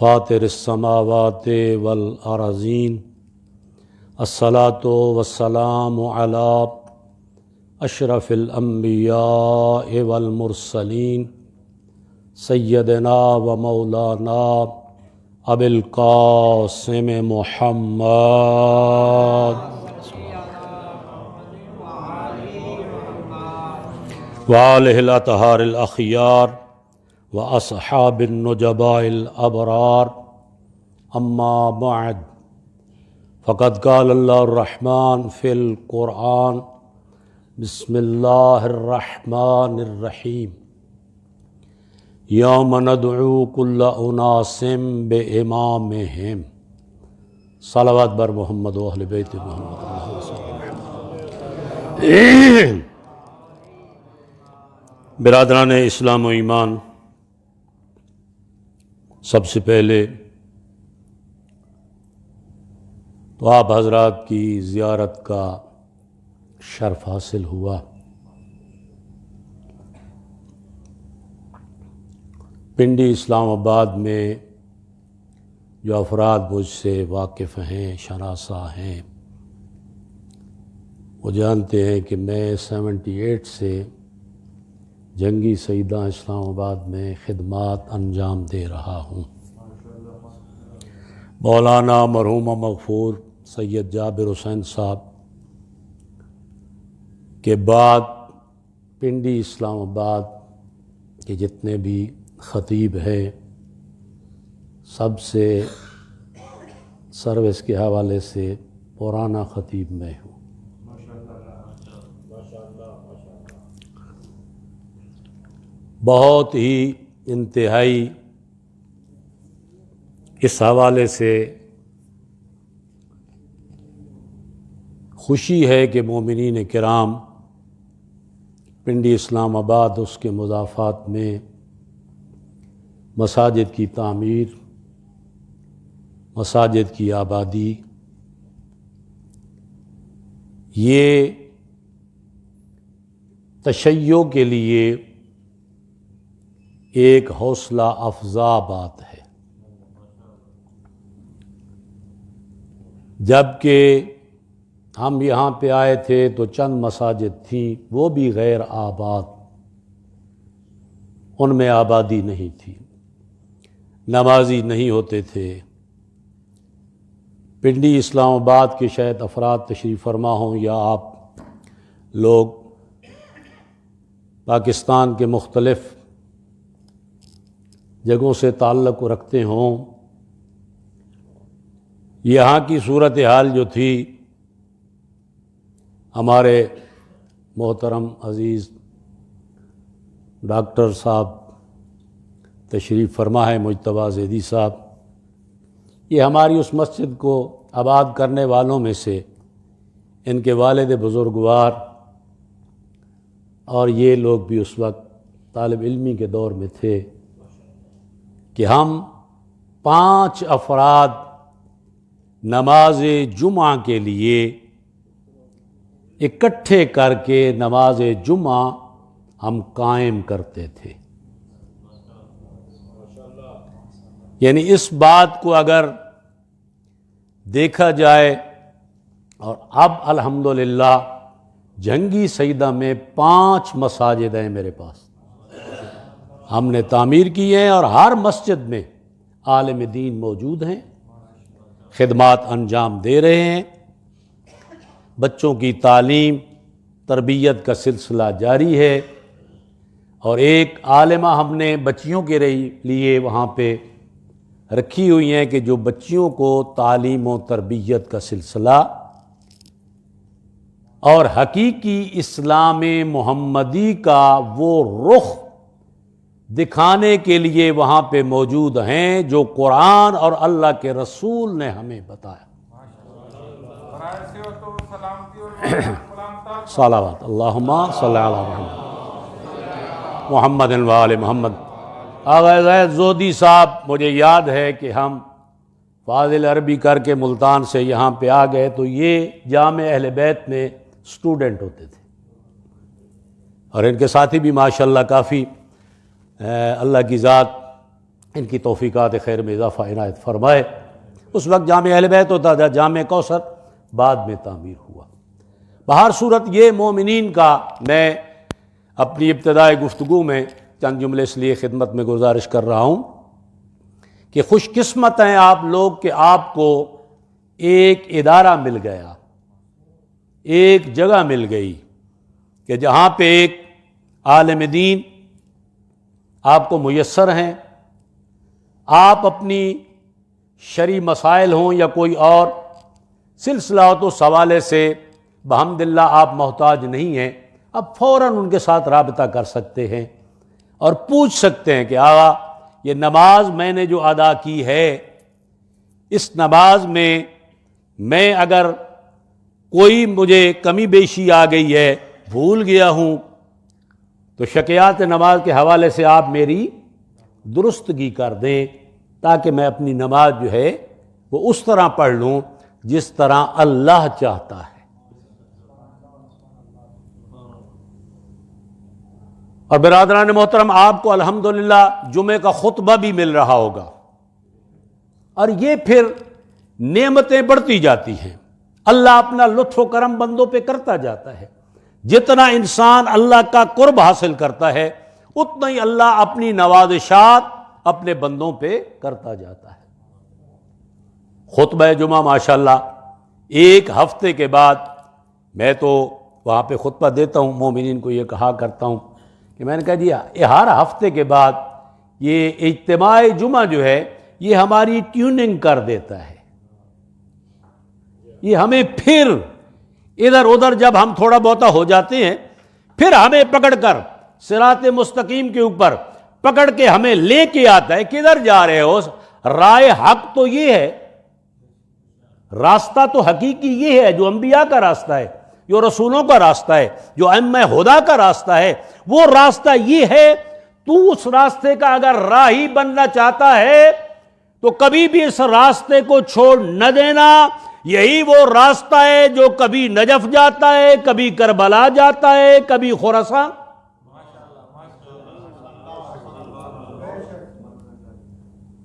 فاطر السماوات والارضین الصلاۃ والسلام علی اشرف الانبیاء والمرسلین سیدنا و مولانا ابی القاسم محمد وآلہ الاطہار الاخیار واصحاب النجباء الابرار اما بعد فقد قال اللہ الرحمن فی القرآن بسم اللہ الرحمن الرحیم یوم ندعو کل اناس بامامہم صلوات بر محمد و اہل بیت محمد اللہم صلی اللہ برادران اسلام و ایمان، سب سے پہلے تو آپ حضرات کی زیارت کا شرف حاصل ہوا۔ پنڈی اسلام آباد میں جو افراد مجھ سے واقف ہیں، شناسا ہیں، وہ جانتے ہیں کہ میں 78 سے جنگی سیدہ اسلام آباد میں خدمات انجام دے رہا ہوں۔ مولانا مرحوم مغفور سید جابر حسین صاحب کے بعد پنڈی اسلام آباد کے جتنے بھی خطیب ہیں، سب سے سروس کے حوالے سے پرانا خطیب میں ہوں۔ بہت ہی انتہائی اس حوالے سے خوشی ہے کہ مومنین کرام پنڈی اسلام آباد اس کے مضافات میں مساجد کی تعمیر، مساجد کی آبادی، یہ تشیع کے لیے ایک حوصلہ افزا بات ہے، جبکہ ہم یہاں پہ آئے تھے تو چند مساجد تھیں، وہ بھی غیر آباد، ان میں آبادی نہیں تھی، نمازی نہیں ہوتے تھے۔ پنڈی اسلام آباد کے شاید افراد تشریف فرما ہوں یا آپ لوگ پاکستان کے مختلف جگہوں سے تعلق رکھتے ہوں، یہاں کی صورتحال جو تھی، ہمارے محترم عزیز ڈاکٹر صاحب تشریف فرما ہے، مجتبیٰ زیدی صاحب، یہ ہماری اس مسجد کو آباد کرنے والوں میں سے ان کے والد بزرگوار، اور یہ لوگ بھی اس وقت طالب علمی کے دور میں تھے کہ ہم 5 افراد نماز جمعہ کے لیے اکٹھے کر کے نماز جمعہ ہم قائم کرتے تھے۔ یعنی اس بات کو اگر دیکھا جائے، اور اب الحمدللہ جنگی سیدہ میں 5 مساجد ہیں میرے پاس، ہم نے تعمیر کی ہیں، اور ہر مسجد میں عالم دین موجود ہیں، خدمات انجام دے رہے ہیں، بچوں کی تعلیم تربیت کا سلسلہ جاری ہے، اور ایک عالمہ ہم نے بچیوں کے لیے وہاں پہ رکھی ہوئی ہیں کہ جو بچیوں کو تعلیم و تربیت کا سلسلہ اور حقیقی اسلام محمدی کا وہ رخ دکھانے کے لیے وہاں پہ موجود ہیں جو قرآن اور اللہ کے رسول نے ہمیں بتایا۔ صلوات اللہم صلی علی محمد محمد و آل محمد۔ آغا زید زودی صاحب، مجھے یاد ہے کہ ہم فاضل عربی کر کے ملتان سے یہاں پہ آ گئے تو یہ جامع اہل بیت میں اسٹوڈنٹ ہوتے تھے، اور ان کے ساتھی بھی ماشاءاللہ کافی اللہ کی ذات ان کی توفیقات خیر میں اضافہ عنایت فرمائے۔ اس وقت جامع اہل بیت ہوتا تھا، جامع کوثر بعد میں تعمیر ہوا۔ بہر صورت یہ مومنین کا میں اپنی ابتدائی گفتگو میں چند جملے اس لیے خدمت میں گزارش کر رہا ہوں کہ خوش قسمت ہیں آپ لوگ کہ آپ کو ایک ادارہ مل گیا، ایک جگہ مل گئی کہ جہاں پہ ایک عالم دین آپ کو میسر ہیں۔ آپ اپنی شرعی مسائل ہوں یا کوئی اور سلسلہ ہو تو اس حوالے سے بحمد اللہ آپ محتاج نہیں ہیں، اب فوراً ان کے ساتھ رابطہ کر سکتے ہیں اور پوچھ سکتے ہیں کہ آقا یہ نماز میں نے جو ادا کی ہے، اس نماز میں اگر کوئی مجھے کمی بیشی آ گئی ہے، بھول گیا ہوں، تو شکیات نماز کے حوالے سے آپ میری درستگی کر دیں تاکہ میں اپنی نماز جو ہے وہ اس طرح پڑھ لوں جس طرح اللہ چاہتا ہے۔ اور برادران محترم، آپ کو الحمدللہ جمعے کا خطبہ بھی مل رہا ہوگا، اور یہ پھر نعمتیں بڑھتی جاتی ہیں، اللہ اپنا لطف و کرم بندوں پہ کرتا جاتا ہے۔ جتنا انسان اللہ کا قرب حاصل کرتا ہے اتنا ہی اللہ اپنی نوازشات اپنے بندوں پہ کرتا جاتا ہے۔ خطبہ جمعہ ماشاءاللہ ایک ہفتے کے بعد، میں تو وہاں پہ خطبہ دیتا ہوں، مومنین کو یہ کہا کرتا ہوں کہ میں نے کہا جی ہر ہفتے کے بعد یہ اجتماع جمعہ جو ہے یہ ہماری ٹیوننگ کر دیتا ہے، یہ ہمیں پھر ادھر ادھر جب ہم تھوڑا بہتا ہو جاتے ہیں پھر ہمیں پکڑ کر صراط مستقیم کے اوپر پکڑ کے ہمیں لے کے آتا ہے۔ کدھر جا رہے ہو؟ رائے حق تو یہ ہے، راستہ تو حقیقی یہ ہے جو انبیاء کا راستہ ہے، جو رسولوں کا راستہ ہے، جو ائمہ ہدیٰ کا راستہ ہے، وہ راستہ یہ ہے۔ تو اس راستے کا اگر راہی بننا چاہتا ہے تو کبھی بھی اس راستے کو چھوڑ نہ دینا۔ یہی وہ راستہ ہے جو کبھی نجف جاتا ہے، کبھی کربلا جاتا ہے، کبھی خراسان۔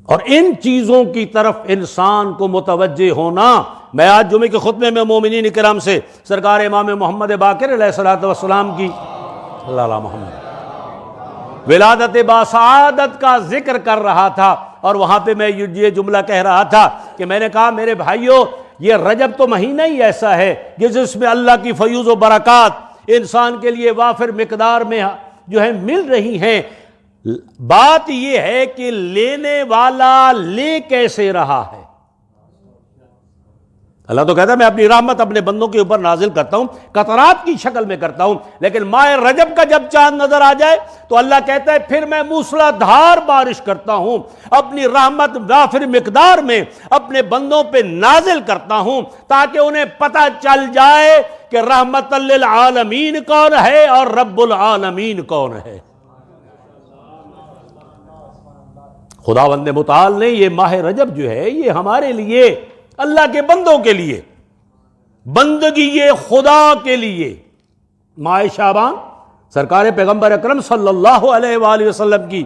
اور ان چیزوں کی طرف انسان کو متوجہ ہونا، میں آج جمعے کے خطبے میں مومنین کرام سے سرکار امام محمد باقر علیہ الصلوۃ والسلام کی اللہ محمد ولادت باسعادت کا ذکر کر رہا تھا، اور وہاں پہ میں یہ جملہ کہہ رہا تھا کہ میں نے کہا میرے بھائیو، یہ رجب تو مہینہ ہی ایسا ہے کہ جس میں اللہ کی فیوز و برکات انسان کے لیے وافر مقدار میں جو ہے مل رہی ہیں۔ بات یہ ہے کہ لینے والا لے کیسے رہا ہے۔ اللہ تو کہتا ہے میں اپنی رحمت اپنے بندوں کے اوپر نازل کرتا ہوں، قطرات کی شکل میں کرتا ہوں، لیکن ماہ رجب کا جب چاند نظر آ جائے تو اللہ کہتا ہے پھر میں موسلا دھار بارش کرتا ہوں، اپنی رحمت وافر مقدار میں اپنے بندوں پہ نازل کرتا ہوں تاکہ انہیں پتہ چل جائے کہ رحمت للعالمین کون ہے اور رب العالمین کون ہے۔ خداوند متعال نے یہ ماہ رجب جو ہے یہ ہمارے لیے، اللہ کے بندوں کے لیے، بندگی یہ خدا کے لیے، ماہ شعبان سرکار پیغمبر اکرم صلی اللہ علیہ وآلہ وسلم کی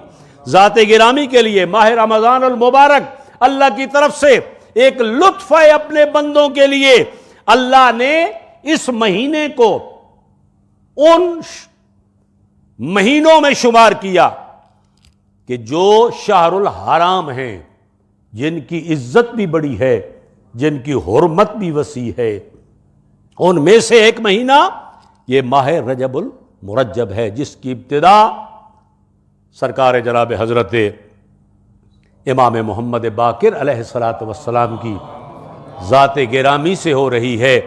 ذات گرامی کے لیے، ماہ رمضان المبارک اللہ کی طرف سے ایک لطف ہے اپنے بندوں کے لیے۔ اللہ نے اس مہینے کو ان مہینوں میں شمار کیا کہ جو شہر الحرام ہیں، جن کی عزت بھی بڑی ہے، جن کی حرمت بھی وسیع ہے، ان میں سے ایک مہینہ یہ ماہ رجب المرجب ہے، جس کی ابتدا سرکار جناب حضرت امام محمد باقر علیہ الصلوۃ والسلام کی ذات گرامی سے ہو رہی ہے۔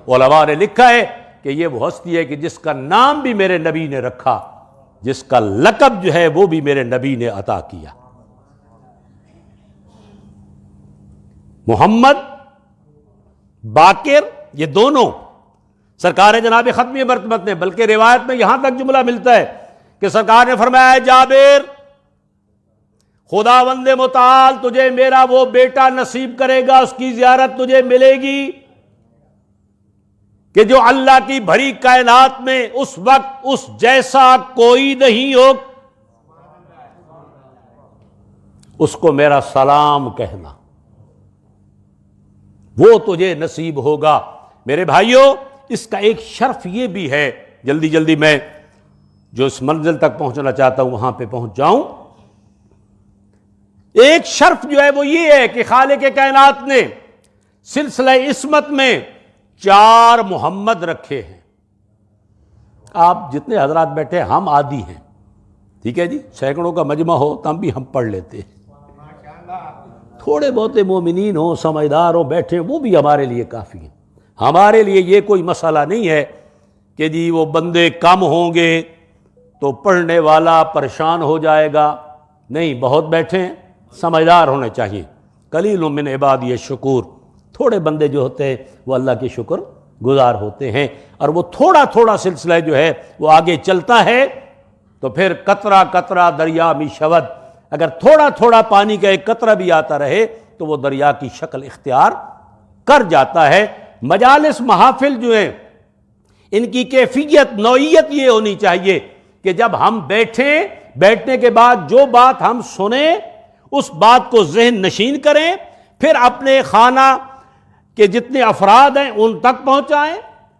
علماء نے لکھا ہے کہ یہ وہ ہستی ہے کہ جس کا نام بھی میرے نبی نے رکھا، جس کا لقب جو ہے وہ بھی میرے نبی نے عطا کیا۔ محمد باقر، یہ دونوں سرکار جناب ختمی مرتبت نے، بلکہ روایت میں یہاں تک جملہ ملتا ہے کہ سرکار نے فرمایا جابر، خداوند متعال تجھے میرا وہ بیٹا نصیب کرے گا، اس کی زیارت تجھے ملے گی کہ جو اللہ کی بھری کائنات میں اس وقت اس جیسا کوئی نہیں ہو۔ اس کو میرا سلام کہنا، وہ تجھے نصیب ہوگا۔ میرے بھائیوں، اس کا ایک شرف یہ بھی ہے، جلدی جلدی میں جو اس منزل تک پہنچنا چاہتا ہوں وہاں پہ پہنچ جاؤں۔ ایک شرف جو ہے وہ یہ ہے کہ خالق کائنات نے سلسلہ عصمت میں 4 محمد رکھے ہیں۔ آپ جتنے حضرات بیٹھے ہم عادی ہیں، ٹھیک ہے جی، سینکڑوں کا مجمع ہو تب بھی ہم پڑھ لیتے ہیں، تھوڑے بہت مومنین ہوں، سمجھدار ہوں، بیٹھے، وہ بھی ہمارے لیے کافی ہیں۔ ہمارے لیے یہ کوئی مسئلہ نہیں ہے کہ جی وہ بندے کم ہوں گے تو پڑھنے والا پریشان ہو جائے گا، نہیں، بہت بیٹھے ہیں، سمجھدار ہونے چاہیے۔ قلیل من عبادی الشکور، تھوڑے بندے جو ہوتے ہیں وہ اللہ کے شکر گزار ہوتے ہیں، اور وہ تھوڑا تھوڑا سلسلہ جو ہے وہ آگے چلتا ہے تو پھر قطرہ قطرہ دریا می شود، اگر تھوڑا تھوڑا پانی کا ایک قطرہ بھی آتا رہے تو وہ دریا کی شکل اختیار کر جاتا ہے۔ مجالس محافل جو ہیں ان کی کیفیت نوعیت یہ ہونی چاہیے کہ جب ہم بیٹھنے کے بعد جو بات ہم سنیں اس بات کو ذہن نشین کریں، پھر اپنے خانہ کے جتنے افراد ہیں ان تک پہنچائیں،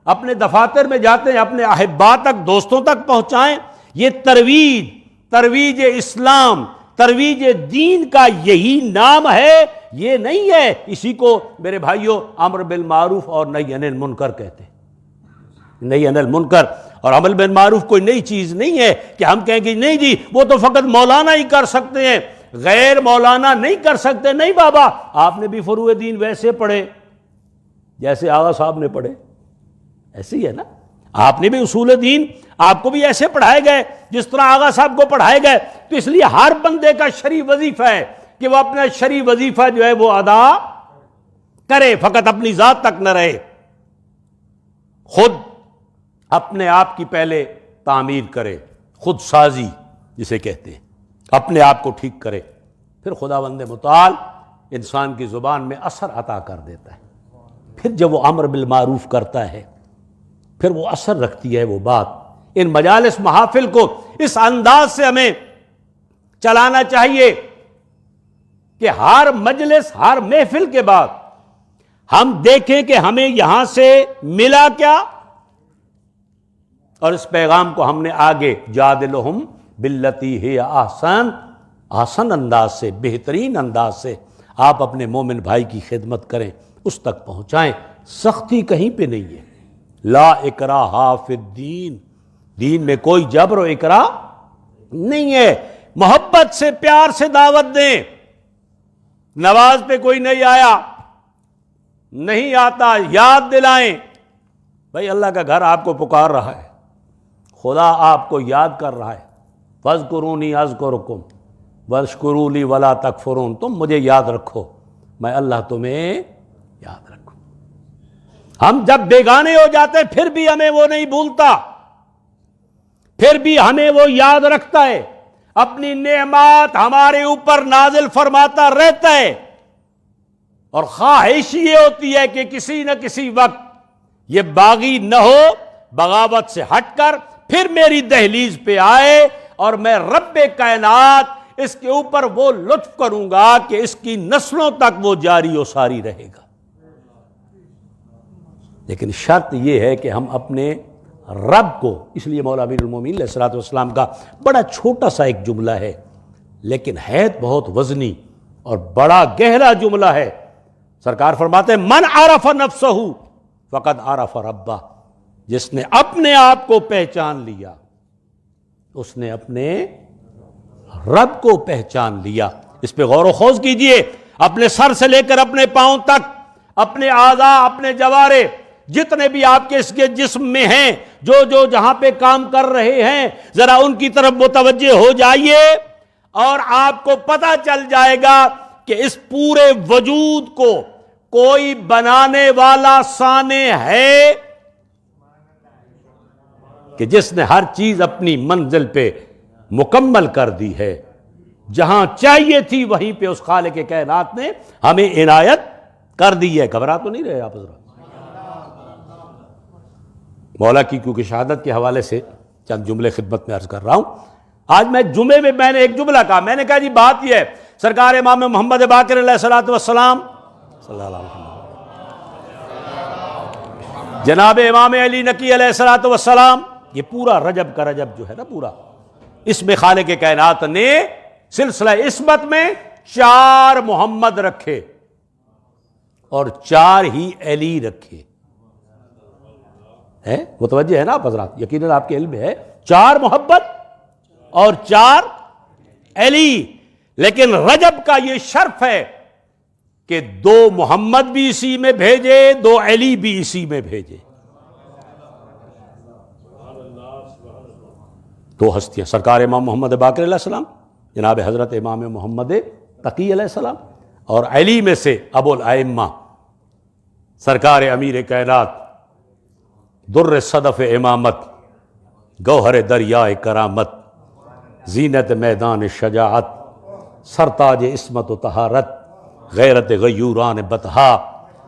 اپنے دفاتر میں جاتے ہیں اپنے احباء تک، دوستوں تک پہنچائیں۔ یہ ترویج اسلام، ترویج دین کا یہی نام ہے، یہ نہیں ہے اسی کو میرے بھائیوں امر بالمعروف اور نہی عن المنکر کہتے ہیں۔ نہی عن المنکر اور امر بالمعروف کوئی نئی چیز نہیں ہے کہ ہم کہیں گے نہیں جی وہ تو فقط مولانا ہی کر سکتے ہیں، غیر مولانا نہیں کر سکتے۔ نہیں بابا، آپ نے بھی فروع دین ویسے پڑھے جیسے آغا صاحب نے پڑھے، ایسے ہی ہے نا، آپ نے بھی اصول دین آپ کو بھی ایسے پڑھائے گئے جس طرح آغا صاحب کو پڑھائے گئے۔ تو اس لیے ہر بندے کا شرعی وظیفہ ہے کہ وہ اپنا شرعی وظیفہ جو ہے وہ ادا کرے، فقط اپنی ذات تک نہ رہے، خود اپنے آپ کی پہلے تعمیر کرے، خود سازی جسے کہتے ہیں، اپنے آپ کو ٹھیک کرے، پھر خداوند متعال انسان کی زبان میں اثر عطا کر دیتا ہے۔ پھر جب وہ امر بالمعروف کرتا ہے پھر وہ اثر رکھتی ہے وہ بات۔ ان مجالس محافل کو اس انداز سے ہمیں چلانا چاہیے کہ ہر مجلس، ہر محفل کے بعد ہم دیکھیں کہ ہمیں یہاں سے ملا کیا، اور اس پیغام کو ہم نے آگے جادلہم باللتی ہی آسن انداز سے، بہترین انداز سے آپ اپنے مومن بھائی کی خدمت کریں، اس تک پہنچائیں۔ سختی کہیں پہ نہیں ہے، لا اکراہ فی الدین، دین میں کوئی جبر و اکراہ نہیں ہے۔ محبت سے، پیار سے دعوت دیں۔ نماز پہ کوئی نہیں آیا، نہیں آتا، یاد دلائیں، بھائی اللہ کا گھر آپ کو پکار رہا ہے، خدا آپ کو یاد کر رہا ہے، فاذکرونی اذکرکم واشکروا لی ولا تکفرون، تم مجھے یاد رکھو میں اللہ تمہیں یاد رکھوں۔ ہم جب بیگانے ہو جاتے ہیں پھر بھی ہمیں وہ نہیں بھولتا، پھر بھی ہمیں وہ یاد رکھتا ہے، اپنی نعمات ہمارے اوپر نازل فرماتا رہتا ہے، اور خواہش یہ ہوتی ہے کہ کسی نہ کسی وقت یہ باغی نہ ہو، بغاوت سے ہٹ کر پھر میری دہلیز پہ آئے اور میں رب کائنات اس کے اوپر وہ لطف کروں گا کہ اس کی نسلوں تک وہ جاری و ساری رہے گا۔ لیکن شرط یہ ہے کہ ہم اپنے رب کو، اس لیے مولا امیر المومنین علیہ الصلوۃ والسلام کا بڑا چھوٹا سا ایک جملہ ہے لیکن ہے بہت وزنی اور بڑا گہرا جملہ ہے۔ سرکار فرماتے ہیں من عرف نفسہ فقد عرف ربہ، جس نے اپنے آپ کو پہچان لیا اس نے اپنے رب کو پہچان لیا۔ اس پہ غور و خوض کیجئے، اپنے سر سے لے کر اپنے پاؤں تک، اپنے اعضاء، اپنے جوارے، جتنے بھی آپ کے اس کے جسم میں ہیں، جو جہاں پہ کام کر رہے ہیں، ذرا ان کی طرف متوجہ ہو جائیے اور آپ کو پتہ چل جائے گا کہ اس پورے وجود کو کوئی بنانے والا صانع ہے کہ جس نے ہر چیز اپنی منزل پہ مکمل کر دی ہے، جہاں چاہیے تھی وہیں پہ اس خالق کائنات نے ہمیں عنایت کر دی ہے۔ گھبرا تو نہیں رہے آپ حضرات؟ مولا کی کیونکہ شہادت کے حوالے سے چند جملے خدمت میں عرض کر رہا ہوں۔ آج میں جمعے میں نے ایک جملہ کہا، میں نے کہا جی بات یہ ہے سرکار امام محمد باقر علیہ الصلوۃ والسلام صلی اللہ علیہ وسلم، جناب امام علی نقی علیہ الصلوۃ والسلام. یہ پورا رجب کا رجب جو ہے نا پورا، اس میں خالق کائنات نے سلسلہ عصمت میں 4 محمد رکھے اور 4 ہی علی رکھے. ہے متوجہ ہے نا آپ حضرات؟ یقیناً آپ کے علم میں ہے 4 محبت اور 4 علی. لیکن رجب کا یہ شرف ہے کہ 2 محمد بھی اسی میں بھیجے، 2 علی بھی اسی میں بھیجے. 2 ہستیاں، سرکار امام محمد باقر علیہ السلام، جناب حضرت امام محمد تقی علیہ السلام، اور علی میں سے ابو الائمہ سرکار امیر کائنات، در صدف امامت، گوہر دریائے کرامت، زینت میدان شجاعت، سرتاج عصمت و طہارت، غیرت غیوران بطحا،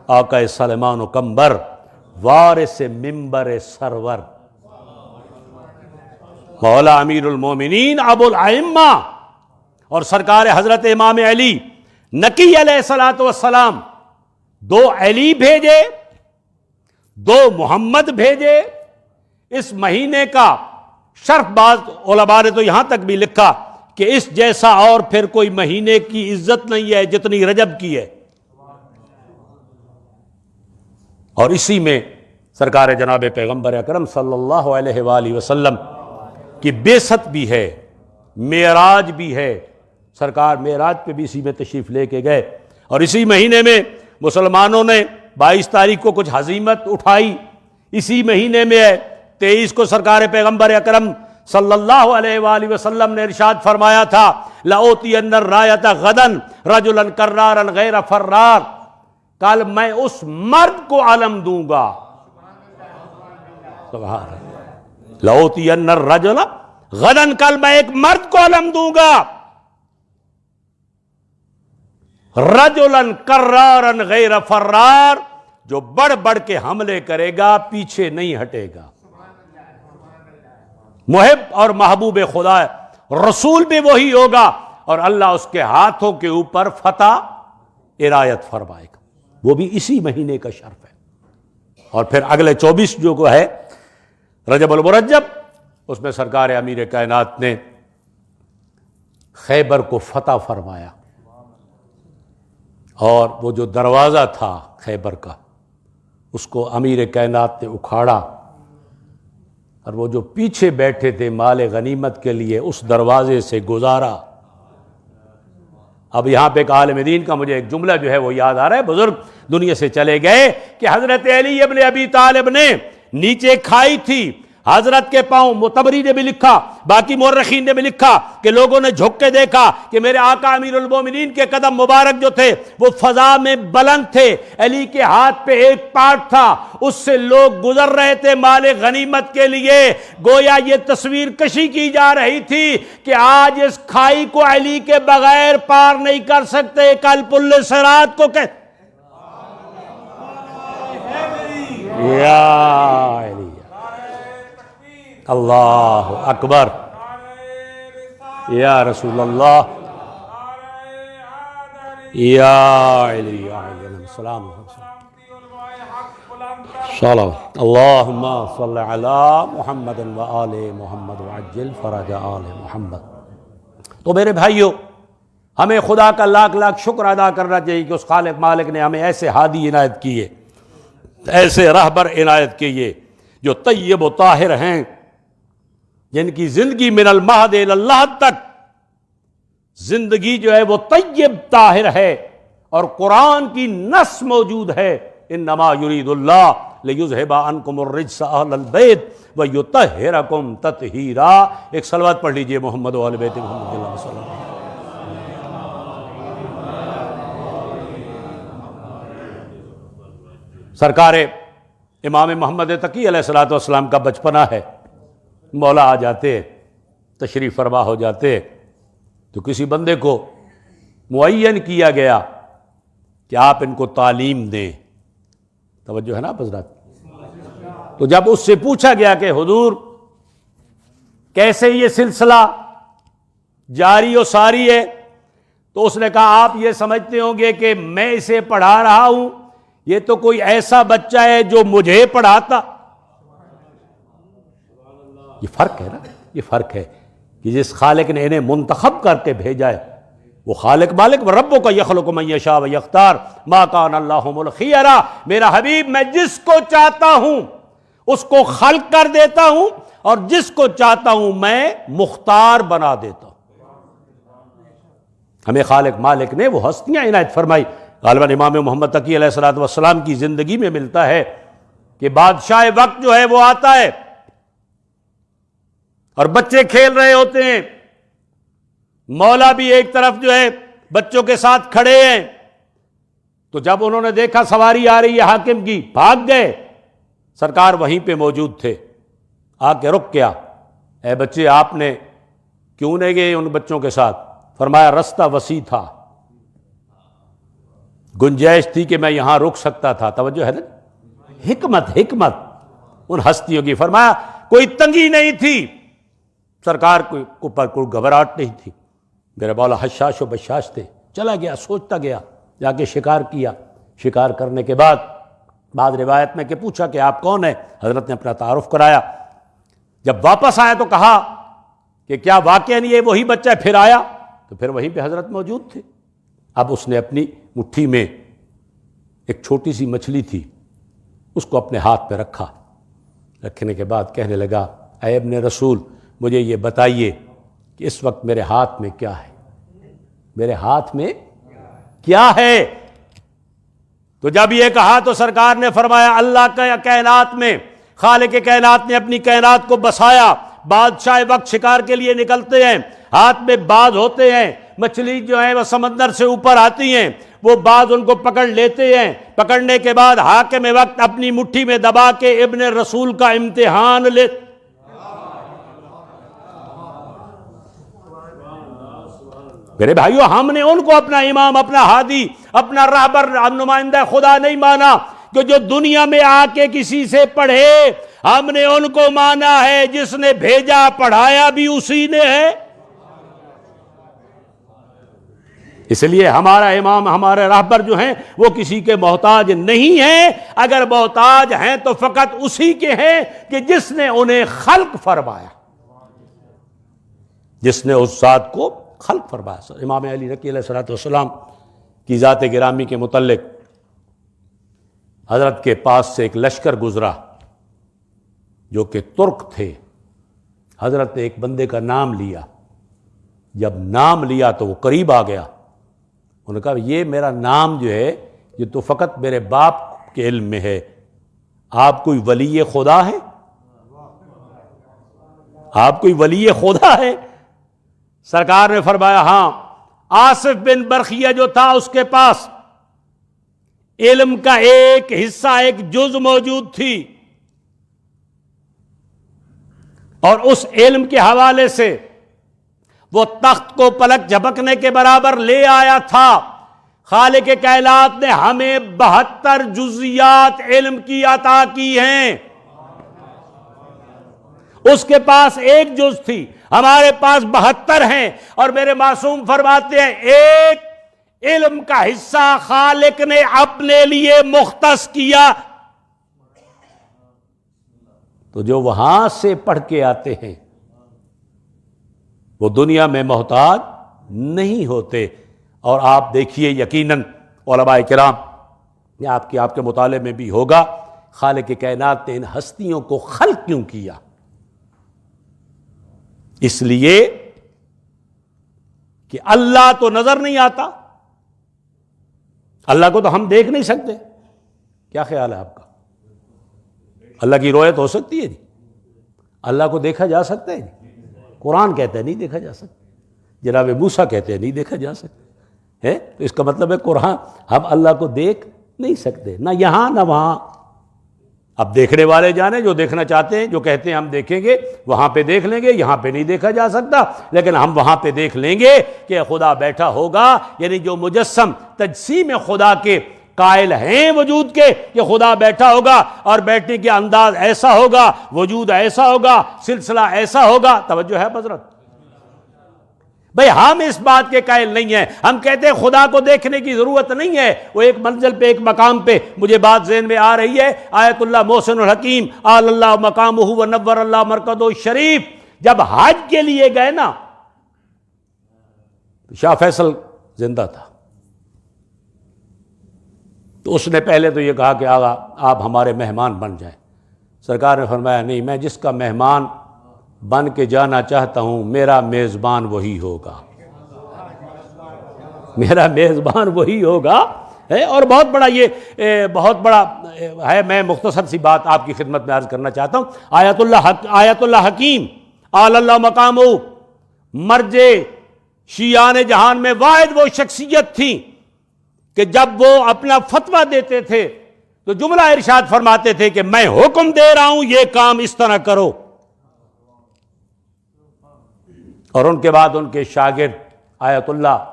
آقا سلیمان و کمبر، وارث منبر سرور، مولا امیر المومنین ابو الائمہ، اور سرکار حضرت امام علی نقی علیہ الصلوۃ والسلام. 2 علی بھیجے، 2 محمد بھیجے. اس مہینے کا شرف بعض علماء نے تو یہاں تک بھی لکھا کہ اس جیسا اور پھر کوئی مہینے کی عزت نہیں ہے جتنی رجب کی ہے. اور اسی میں سرکار جناب پیغمبر اکرم صلی اللہ علیہ وآلہ وسلم کی بعثت بھی ہے، معراج بھی ہے. سرکار معراج پہ بھی اسی میں تشریف لے کے گئے، اور اسی مہینے میں مسلمانوں نے 22 تاریخ کو کچھ ہزیمت اٹھائی. اسی مہینے میں ہے 23 کو سرکار پیغمبر اکرم صلی اللہ علیہ وآلہ وسلم نے ارشاد فرمایا تھا لَأُوتِيَنَّ الرَّایَةَ غَدًا رَجُلًا کَرَّارًا غَیْرَ فَرَّارٍ. کل میں اس مرد کو علم دوں گا. سبحان اللہ. لَأُوتِيَنَّ الرَّجُلَ غَدًا، کل میں ایک مرد کو علم دوں گا، رَجُلًا کَرَّارًا غَیْرَ فَرَّارٍ، جو بڑھ بڑھ کے حملے کرے گا، پیچھے نہیں ہٹے گا. محب اور محبوب خدا رسول بھی وہی ہوگا، اور اللہ اس کے ہاتھوں کے اوپر فتح عنایت فرمائے گا. وہ بھی اسی مہینے کا شرف ہے. اور پھر اگلے 24 جو کو ہے رجب المرجب، اس میں سرکار امیر کائنات نے خیبر کو فتح فرمایا، اور وہ جو دروازہ تھا خیبر کا اس کو امیر کائنات نے اکھاڑا، اور وہ جو پیچھے بیٹھے تھے مال غنیمت کے لیے اس دروازے سے گزارا. اب یہاں پہ ایک عالم دین کا مجھے ایک جملہ جو ہے وہ یاد آ رہا ہے. بزرگ دنیا سے چلے گئے کہ حضرت علی ابن ابی طالب نے نیچے کھائی تھی، حضرت کے پاؤں، مطبری نے بھی لکھا، باقی مورخین نے بھی لکھا کہ لوگوں نے جھک کے دیکھا کہ میرے آقا امیر المومنین کے قدم مبارک جو تھے وہ فضا میں بلند تھے، علی کے ہاتھ پہ ایک پارٹ تھا، اس سے لوگ گزر رہے تھے مال غنیمت کے لیے. گویا یہ تصویر کشی کی جا رہی تھی کہ آج اس کھائی کو علی کے بغیر پار نہیں کر سکتے، کل پل صراط کو یا علی، اللہ اکبر، یا رسول اللہ، یا علی، یا علی السلام صلی اللہم صلی علی محمد و آل محمد وعجل فرج آل محمد. تو میرے بھائیو، ہمیں خدا کا لاکھ لاکھ شکر ادا کرنا چاہیے کہ اس خالق مالک نے ہمیں ایسے ہادی عنایت کیے، ایسے رہبر عنایت کیے جو طیب و طاہر ہیں، جن کی زندگی من المہد الی اللحد تک زندگی جو ہے وہ طیب طاہر ہے، اور قرآن کی نص موجود ہے انما یرید اللہ لیذہب عنکم الرجس اہل البیت ویطہرکم تطہیرا. ایک صلوات پڑھ لیجئے محمد و آل بیت محمد صلی اللہ علیہ وسلم. سرکار امام محمد تقی علیہ الصلوۃ والسلام کا بچپنا ہے. مولا آ جاتے، تشریف فرما ہو جاتے، تو کسی بندے کو معین کیا گیا کہ آپ ان کو تعلیم دیں. توجہ ہے نا حضرات؟ تو جب اس سے پوچھا گیا کہ حضور کیسے یہ سلسلہ جاری و ساری ہے، تو اس نے کہا آپ یہ سمجھتے ہوں گے کہ میں اسے پڑھا رہا ہوں، یہ تو کوئی ایسا بچہ ہے جو مجھے پڑھاتا۔ یہ فرق ہے نا، یہ فرق ہے کہ جس خالق نے انہیں منتخب کر کے بھیجا ہے وہ خالق مالک، ربک یخلق من یشاء ویختار ما کان اللہ الخیرا، میرا حبیب میں جس کو چاہتا ہوں اس کو خلق کر دیتا ہوں اور جس کو چاہتا ہوں میں مختار بنا دیتا ہوں۔ ہمیں خالق مالک نے وہ ہستیاں عنایت فرمائی۔ غالباً امام محمد تقی علیہ الصلوۃ والسلام کی زندگی میں ملتا ہے کہ بادشاہ وقت جو ہے وہ آتا ہے اور بچے کھیل رہے ہوتے ہیں، مولا بھی ایک طرف جو ہے بچوں کے ساتھ کھڑے ہیں، تو جب انہوں نے دیکھا سواری آ رہی ہے حاکم کی، بھاگ گئے، سرکار وہیں پہ موجود تھے، آ کے رک گیا، اے بچے آپ نے کیوں نہیں گئے ان بچوں کے ساتھ؟ فرمایا رستہ وسیع تھا، گنجائش تھی کہ میں یہاں رک سکتا تھا۔ توجہ ہے نا، حکمت ان ہستیوں کی۔ فرمایا کوئی تنگی نہیں تھی، سرکار کو پر کوئی گھبراہٹ نہیں تھی، میرے مولا حشاش و بشاش تھے۔ چلا گیا، سوچتا گیا، جا کے شکار کیا، شکار کرنے کے بعد بعد روایت میں کہ پوچھا کہ آپ کون ہیں، حضرت نے اپنا تعارف کرایا۔ جب واپس آیا تو کہا کہ کیا واقعاً یہ وہی بچہ پھر آیا؟ تو پھر وہیں پہ حضرت موجود تھے۔ اب اس نے اپنی مٹھی میں ایک چھوٹی سی مچھلی تھی، اس کو اپنے ہاتھ پہ رکھا، رکھنے کے بعد کہنے لگا اے ابن رسول مجھے یہ بتائیے کہ اس وقت میرے ہاتھ میں کیا ہے، میرے ہاتھ میں کیا ہے؟ تو جب یہ کہا تو سرکار نے فرمایا اللہ کا کائنات میں خالق کائنات نے اپنی کائنات کو بسایا، بادشاہ وقت شکار کے لیے نکلتے ہیں، ہاتھ میں باز ہوتے ہیں، مچھلی جو ہے وہ سمندر سے اوپر آتی ہیں، وہ باز ان کو پکڑ لیتے ہیں، پکڑنے کے بعد حاکم وقت اپنی مٹھی میں دبا کے ابن رسول کا امتحان لے۔ میرے بھائیو ہم نے ان کو اپنا امام، اپنا ہادی، اپنا راہبر، نمائندہ خدا نہیں مانا کہ جو دنیا میں آ کے کسی سے پڑھے، ہم نے ان کو مانا ہے جس نے بھیجا پڑھایا بھی اسی نے ہے۔ اس لیے ہمارا امام، ہمارے راہبر جو ہیں وہ کسی کے محتاج نہیں ہیں، اگر محتاج ہیں تو فقط اسی کے ہیں کہ جس نے انہیں خلق فرمایا، جس نے اس ذات کو خلق فرمایا۔ امام علی رضی علیہ السلام کی ذات گرامی کے متعلق حضرت کے پاس سے ایک لشکر گزرا جو کہ ترک تھے، حضرت نے ایک بندے کا نام لیا، جب نام لیا تو وہ قریب آ گیا، انہوں نے کہا یہ میرا نام جو ہے یہ تو فقط میرے باپ کے علم میں ہے، آپ کوئی ولی خدا ہے؟ آپ کوئی ولی خدا ہے؟ سرکار نے فرمایا ہاں، آصف بن برخیہ جو تھا اس کے پاس علم کا ایک حصہ، ایک جز موجود تھی، اور اس علم کے حوالے سے وہ تخت کو پلک جھپکنے کے برابر لے آیا تھا۔ خالق کائنات نے ہمیں 72 جزیات علم کی عطا کی ہیں، اس کے پاس ایک جز تھی، ہمارے پاس 72 ہیں، اور میرے معصوم فرماتے ہیں ایک علم کا حصہ خالق نے اپنے لیے مختص کیا۔ تو جو وہاں سے پڑھ کے آتے ہیں وہ دنیا میں محتاج نہیں ہوتے۔ اور آپ دیکھیے یقیناً علماء کرام یہ آپ کے مطالعے میں بھی ہوگا، خالق کائنات نے ان ہستیوں کو خلق کیوں کیا؟ اس لیے کہ اللہ تو نظر نہیں آتا، اللہ کو تو ہم دیکھ نہیں سکتے۔ کیا خیال ہے آپ کا؟ اللہ کی رؤیت ہو سکتی ہے؟ اللہ کو دیکھا جا سکتا ہے؟ قرآن کہتا ہے نہیں دیکھا جا سکتا، جناب موسیٰ کہتے ہیں نہیں دیکھا جا سکتا ہے، تو اس کا مطلب ہے قرآن ہم اللہ کو دیکھ نہیں سکتے، نہ یہاں نہ وہاں۔ اب دیکھنے والے جانے، جو دیکھنا چاہتے ہیں، جو کہتے ہیں ہم دیکھیں گے، وہاں پہ دیکھ لیں گے، یہاں پہ نہیں دیکھا جا سکتا، لیکن ہم وہاں پہ دیکھ لیں گے کہ خدا بیٹھا ہوگا، یعنی جو مجسم تجسیم خدا کے قائل ہیں وجود کے کہ خدا بیٹھا ہوگا اور بیٹھنے کے انداز ایسا ہوگا، وجود ایسا ہوگا، سلسلہ ایسا ہوگا۔ توجہ ہے حضرت؟ بھئی ہم اس بات کے قائل نہیں ہیں، ہم کہتے ہیں خدا کو دیکھنے کی ضرورت نہیں ہے، وہ ایک منزل پہ ایک مقام پہ، مجھے بات ذہن میں آ رہی ہے، آیت اللہ محسن الحکیم آل اللہ مقامہ ونور اللہ مرکزہ الشریف جب حج کے لیے گئے نا، شاہ فیصل زندہ تھا، تو اس نے پہلے تو یہ کہا کہ آقا آپ ہمارے مہمان بن جائیں۔ سرکار نے فرمایا نہیں، میں جس کا مہمان بن کے جانا چاہتا ہوں میرا میزبان وہی ہوگا، میرا میزبان وہی ہوگا۔ اور بہت بڑا یہ بہت بڑا ہے، میں مختصر سی بات آپ کی خدمت میں عرض کرنا چاہتا ہوں۔ آیت اللہ حکیم آل اللہ مقامہ، مرج شیعان جہان میں واحد وہ شخصیت تھی کہ جب وہ اپنا فتویٰ دیتے تھے تو جملہ ارشاد فرماتے تھے کہ میں حکم دے رہا ہوں یہ کام اس طرح کرو، اور ان کے بعد ان کے شاگرد آیت اللہ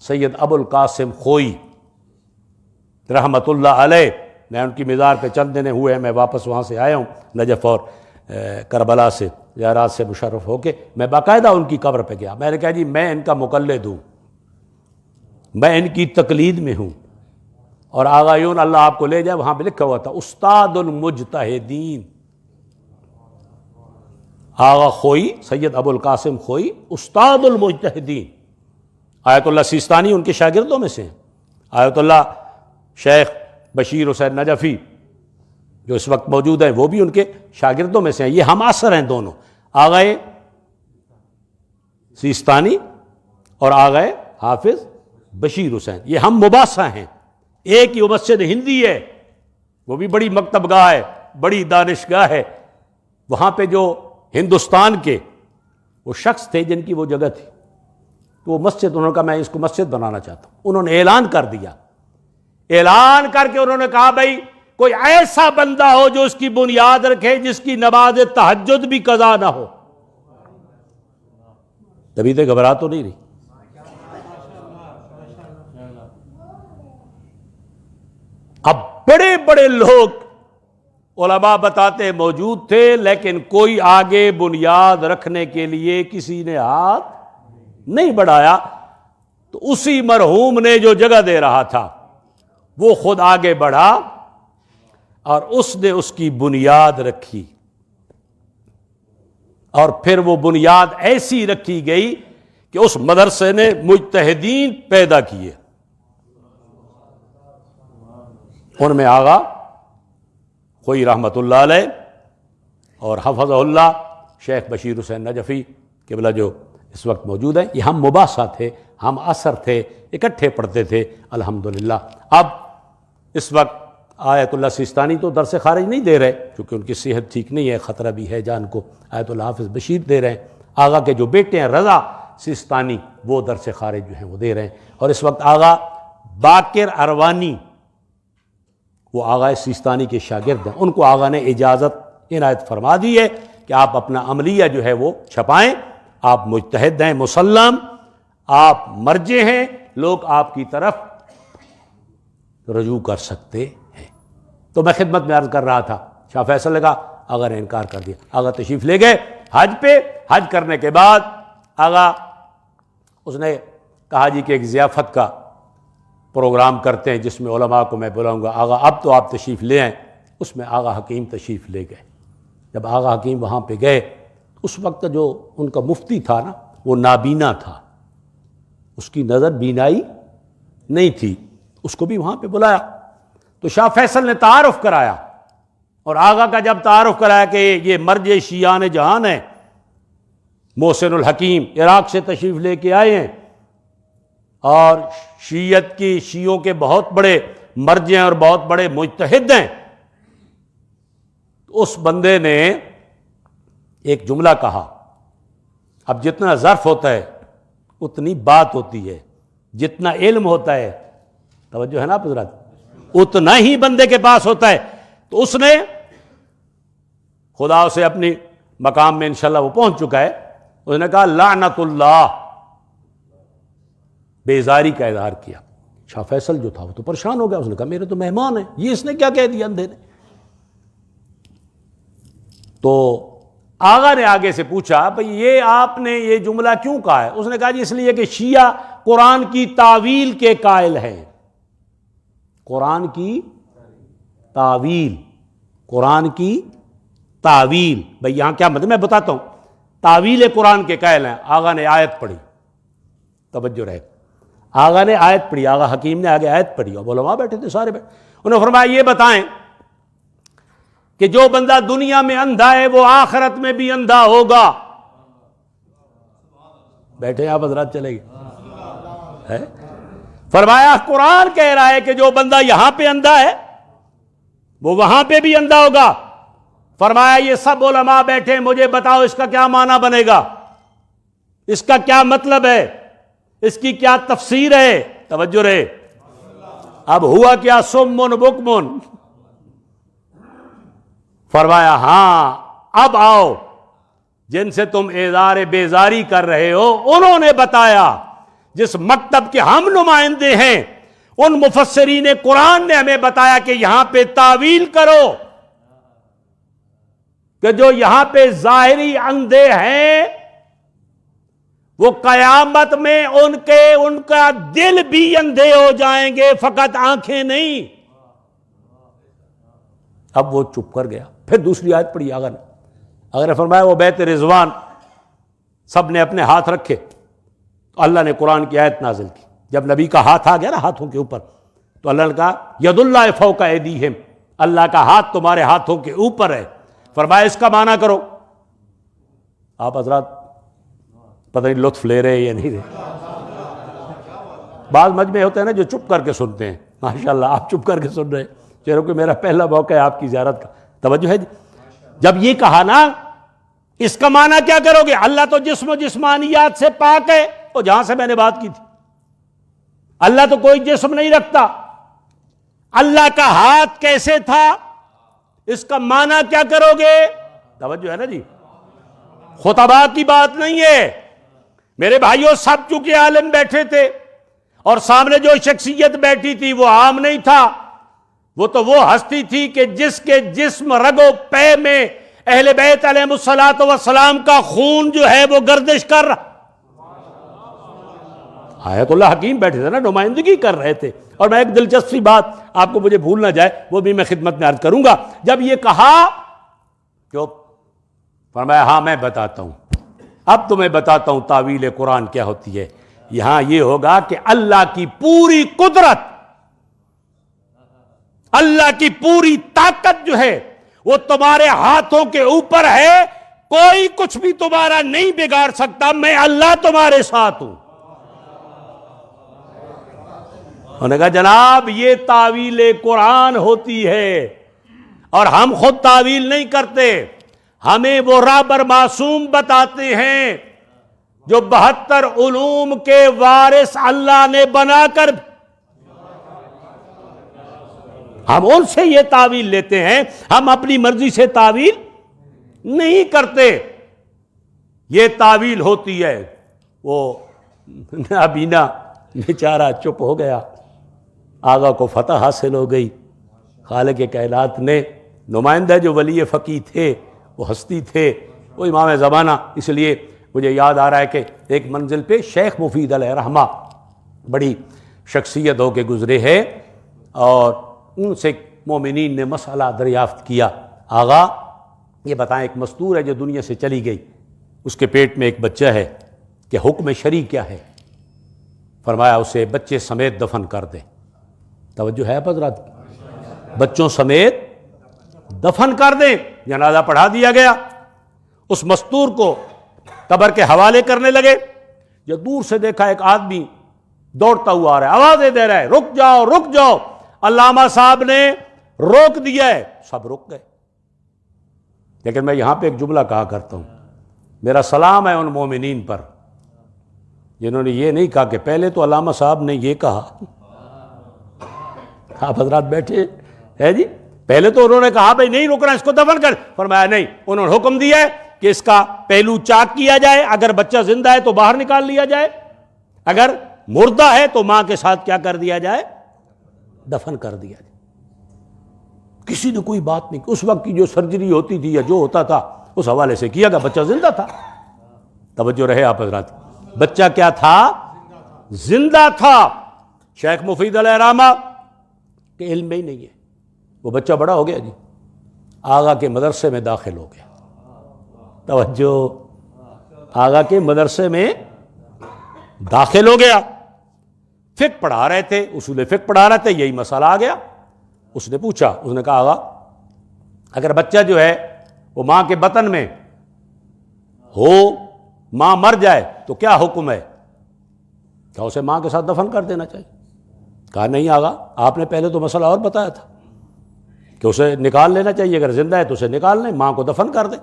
سید ابو القاسم خوئی رحمت اللہ علیہ، میں ان کی مزار پہ چند دن ہوئے ہیں، میں واپس وہاں سے آیا ہوں نجف اور کربلا سے زیارات سے مشرف ہو کے، میں باقاعدہ ان کی قبر پہ گیا، میں نے کہا جی میں ان کا مقلد ہوں، میں ان کی تقلید میں ہوں، اور آغایون اللہ آپ کو لے جائے، وہاں پہ لکھا ہوا تھا استاد المجتہدین، آغا خوئی سید ابو القاسم خوئی استاد المجتہدین۔ آیت اللہ سیستانی ان کے شاگردوں میں سے ہیں، آیت اللہ شیخ بشیر حسین نجفی جو اس وقت موجود ہیں وہ بھی ان کے شاگردوں میں سے ہیں، یہ ہم عصر ہیں دونوں، آغائے سیستانی اور آغائے حافظ بشیر حسین، یہ ہم مباحثہ ہیں، ایک ہی مسجد ہندی ہے، وہ بھی بڑی مکتب گاہ ہے، بڑی دانشگاہ ہے، وہاں پہ جو ہندوستان کے وہ شخص تھے جن کی وہ جگہ تھی، تو وہ مسجد انہوں نے کہا میں اس کو مسجد بنانا چاہتا ہوں، انہوں نے اعلان کر دیا، اعلان کر کے انہوں نے کہا بھائی کوئی ایسا بندہ ہو جو اس کی بنیاد رکھے جس کی نماز تہجد بھی قضا نہ ہو۔ تبھی تو گھبرا تو نہیں رہی۔ اب بڑے بڑے لوگ علماء بتاتے موجود تھے، لیکن کوئی آگے بنیاد رکھنے کے لیے کسی نے ہاتھ نہیں بڑھایا، تو اسی مرحوم نے جو جگہ دے رہا تھا وہ خود آگے بڑھا اور اس نے اس کی بنیاد رکھی، اور پھر وہ بنیاد ایسی رکھی گئی کہ اس مدرسے نے مجتہدین پیدا کیے، ان میں آغا خوئی رحمت اللہ علیہ اور حفظہ اللہ شیخ بشیر حسین نجفی قبلہ جو اس وقت موجود ہیں، یہ ہم مباحثہ تھے، ہم عصر تھے، اکٹھے پڑھتے تھے الحمدللہ۔ اب اس وقت آیت اللہ سیستانی تو درس خارج نہیں دے رہے کیونکہ ان کی صحت ٹھیک نہیں ہے، خطرہ بھی ہے جان کو، آیت اللہ حافظ بشیر دے رہے ہیں، آغا کے جو بیٹے ہیں رضا سیستانی وہ درس خارج جو ہیں وہ دے رہے ہیں، اور اس وقت آغا باقر اروانی وہ آغا سیستانی کے شاگرد ہیں، ان کو آغا نے اجازت عنایت فرما دی ہے کہ آپ اپنا عملیہ جو ہے وہ چھپائیں، آپ مجتہد ہیں مسلم، آپ مرجع ہیں، لوگ آپ کی طرف رجوع کر سکتے ہیں۔ تو میں خدمت میں عرض کر رہا تھا، شاہ فیصل نے کہا آغا نے انکار کر دیا، آغا تشریف لے گئے حج پہ، حج کرنے کے بعد آغا اس نے کہا جی کہ ایک ضیافت کا پروگرام کرتے ہیں جس میں علماء کو میں بلاؤں گا، آغا اب تو آپ تشریف لے آئیں، اس میں آغا حکیم تشریف لے گئے۔ جب آغا حکیم وہاں پہ گئے، اس وقت جو ان کا مفتی تھا نا وہ نابینا تھا، اس کی نظر بینائی نہیں تھی، اس کو بھی وہاں پہ بلایا، تو شاہ فیصل نے تعارف کرایا، اور آغا کا جب تعارف کرایا کہ یہ مرجع شیعان جہان ہے، محسن الحکیم عراق سے تشریف لے کے آئے ہیں، اور شیعت کی شیعوں کے بہت بڑے مرجع ہیں اور بہت بڑے مجتہد ہیں، تو اس بندے نے ایک جملہ کہا، اب جتنا ظرف ہوتا ہے اتنی بات ہوتی ہے، جتنا علم ہوتا ہے، توجہ ہے نا حضرات، اتنا ہی بندے کے پاس ہوتا ہے، تو اس نے خدا سے اپنی مقام میں انشاءاللہ وہ پہنچ چکا ہے، اس نے کہا لعنت اللہ، بیزاری کا اظہار کیا۔ شاہ فیصل جو تھا وہ تو پریشان ہو گیا، اس نے کہا میرے تو مہمان ہیں، یہ اس نے کیا کہہ دیا اندھے نے؟ تو آغا نے آگے سے پوچھا بھئی یہ آپ نے یہ جملہ کیوں کہا ہے؟ اس نے کہا جی اس لیے کہ شیعہ قرآن کی تعویل کے قائل ہیں. قرآن کی تعویل، قرآن کی تعویل. بھئی یہاں کیا مطلب؟ میں بتاتا ہوں. تعویل قرآن کے قائل ہیں. آغا نے آیت پڑھی، توجہ رہے، آغا نے آیت پڑھی، آغا حکیم نے آگے آیت پڑھی اور علماء بیٹھے تھے سارے بیٹھے. انہوں نے فرمایا یہ بتائیں کہ جو بندہ دنیا میں اندھا ہے وہ آخرت میں بھی اندھا ہوگا. بیٹھے آپ حضرات، چلے گئے. فرمایا قرآن کہہ رہا ہے کہ جو بندہ یہاں پہ اندھا ہے وہ وہاں پہ بھی اندھا ہوگا. فرمایا یہ سب علماء بیٹھے، مجھے بتاؤ اس کا کیا معنی بنے گا، اس کا کیا مطلب ہے، اس کی کیا تفسیر ہے. توجہ رہے. اب ہوا کیا؟ سمن بکمن. فرمایا ہاں اب آؤ، جن سے تم اظہار بیزاری کر رہے ہو انہوں نے بتایا، جس مکتب کے ہم نمائندے ہیں ان مفسرین قرآن نے ہمیں بتایا کہ یہاں پہ تعویل کرو، کہ جو یہاں پہ ظاہری اندھے ہیں وہ قیامت میں ان کا دل بھی اندھے ہو جائیں گے، فقط آنکھیں نہیں. اب وہ چپ کر گیا. پھر دوسری آیت پڑھی آغا نے. آغا نے فرمایا وہ بیت رضوان سب نے اپنے ہاتھ رکھے تو اللہ نے قرآن کی آیت نازل کی. جب نبی کا ہاتھ آ گیا نا ہاتھوں کے اوپر تو اللہ نے کہا ید اللہ فوق ایدیہم، اللہ کا ہاتھ تمہارے ہاتھوں کے اوپر ہے. فرمایا اس کا معنی کرو. آپ حضرات پتہ نہیں لطف لے رہے یا نہیں رہے. بعض مجمع ہوتے ہیں نا جو چپ کر کے سنتے ہیں. ماشاءاللہ آپ چپ کر کے سن رہے ہیں. چہروں کہ میرا پہلا موقع ہے آپ کی زیارت کا. توجہ ہے جی. جب یہ کہا نا اس کا معنی کیا کرو گے؟ اللہ تو جسم و جسمانیات سے پاک ہے. وہ جہاں سے میں نے بات کی تھی، اللہ تو کوئی جسم نہیں رکھتا. اللہ کا ہاتھ کیسے تھا، اس کا معنی کیا کرو گے؟ توجہ ہے نا جی. خطبہ کی بات نہیں ہے میرے بھائیوں. سب چونکہ عالم بیٹھے تھے اور سامنے جو شخصیت بیٹھی تھی وہ عام نہیں تھا، وہ تو وہ ہستی تھی کہ جس کے جسم رگ و پے میں اہل بیت علیہ الصلوۃ والسلام کا خون جو ہے وہ گردش کر رہا. آیت اللہ حکیم بیٹھے تھے نا، نمائندگی کر رہے تھے. اور میں ایک دلچسپی بات آپ کو مجھے بھول نہ جائے وہ بھی میں خدمت میں عرض کروں گا. جب یہ کہا تو فرمایا ہاں میں بتاتا ہوں. اب تو میں بتاتا ہوں تعویل قرآن کیا ہوتی ہے. یہاں یہ ہوگا کہ اللہ کی پوری قدرت، اللہ کی پوری طاقت جو ہے وہ تمہارے ہاتھوں کے اوپر ہے. کوئی کچھ بھی تمہارا نہیں بگاڑ سکتا. میں اللہ تمہارے ساتھ ہوں. انہوں نے کہا جناب یہ تعویل قرآن ہوتی ہے اور ہم خود تعویل نہیں کرتے. ہمیں وہ رہبر معصوم بتاتے ہیں جو 72 علوم کے وارث اللہ نے بنا کر، ہم ان سے یہ تعویل لیتے ہیں. ہم اپنی مرضی سے تعویل نہیں کرتے. یہ تعویل ہوتی ہے. وہ نابینا بیچارہ چپ ہو گیا. آغا کو فتح حاصل ہو گئی. خالق کائنات نے نمائندہ جو ولی فقی تھے، وہ ہستی تھے، وہ امام زمانہ. اس لیے مجھے یاد آ رہا ہے کہ ایک منزل پہ شیخ مفید علیہ رحمہ بڑی شخصیت ہو کے گزرے ہیں اور ان سے مومنین نے مسئلہ دریافت کیا. آغا یہ بتائیں ایک مستور ہے جو دنیا سے چلی گئی، اس کے پیٹ میں ایک بچہ ہے، کہ حکم شرعی کیا ہے؟ فرمایا اسے بچے سمیت دفن کر دے. توجہ ہے حضرات؟ بچوں سمیت دفن کر دیں. جنازہ پڑھا دیا گیا. اس مستور کو قبر کے حوالے کرنے لگے. جو دور سے دیکھا ایک آدمی دوڑتا ہوا آ رہا ہے، آوازیں دے رہا ہے رک جاؤ رک جاؤ. علامہ صاحب نے روک دیا ہے. سب رک گئے. لیکن میں یہاں پہ ایک جملہ کہا کرتا ہوں، میرا سلام ہے ان مومنین پر جنہوں نے یہ نہیں کہا کہ پہلے تو علامہ صاحب نے یہ کہا. آپ حضرات بیٹھے ہے جی، پہلے تو انہوں نے کہا بھائی نہیں رکنا، اس کو دفن کر. فرمایا نہیں، انہوں نے حکم دیا ہے کہ اس کا پہلو چاک کیا جائے. اگر بچہ زندہ ہے تو باہر نکال لیا جائے، اگر مردہ ہے تو ماں کے ساتھ کیا کر دیا جائے؟ دفن کر دیا جائے. کسی نے کوئی بات نہیں. اس وقت کی جو سرجری ہوتی تھی یا جو ہوتا تھا اس حوالے سے کیا گیا بچہ زندہ تھا. توجہ رہے آپ حضرات, بچہ کیا تھا؟ زندہ تھا. شیخ مفید علیہ رحمہ کہ علم میں ہی نہیں ہے. وہ بچہ بڑا ہو گیا جی, آغا کے مدرسے میں داخل ہو گیا. توجہ, آغا کے مدرسے میں داخل ہو گیا. فقہ پڑھا رہے تھے, اصول فقہ پڑھا رہے تھے, یہی مسئلہ آ گیا. اس نے پوچھا, اس نے کہا آغا اگر بچہ جو ہے وہ ماں کے بطن میں ہو, ماں مر جائے تو کیا حکم ہے؟ کیا اسے ماں کے ساتھ دفن کر دینا چاہیے؟ کہا نہیں آغا, آپ نے پہلے تو مسئلہ اور بتایا تھا کہ اسے نکال لینا چاہیے, اگر زندہ ہے تو اسے نکال لیں, ماں کو دفن کر دیں.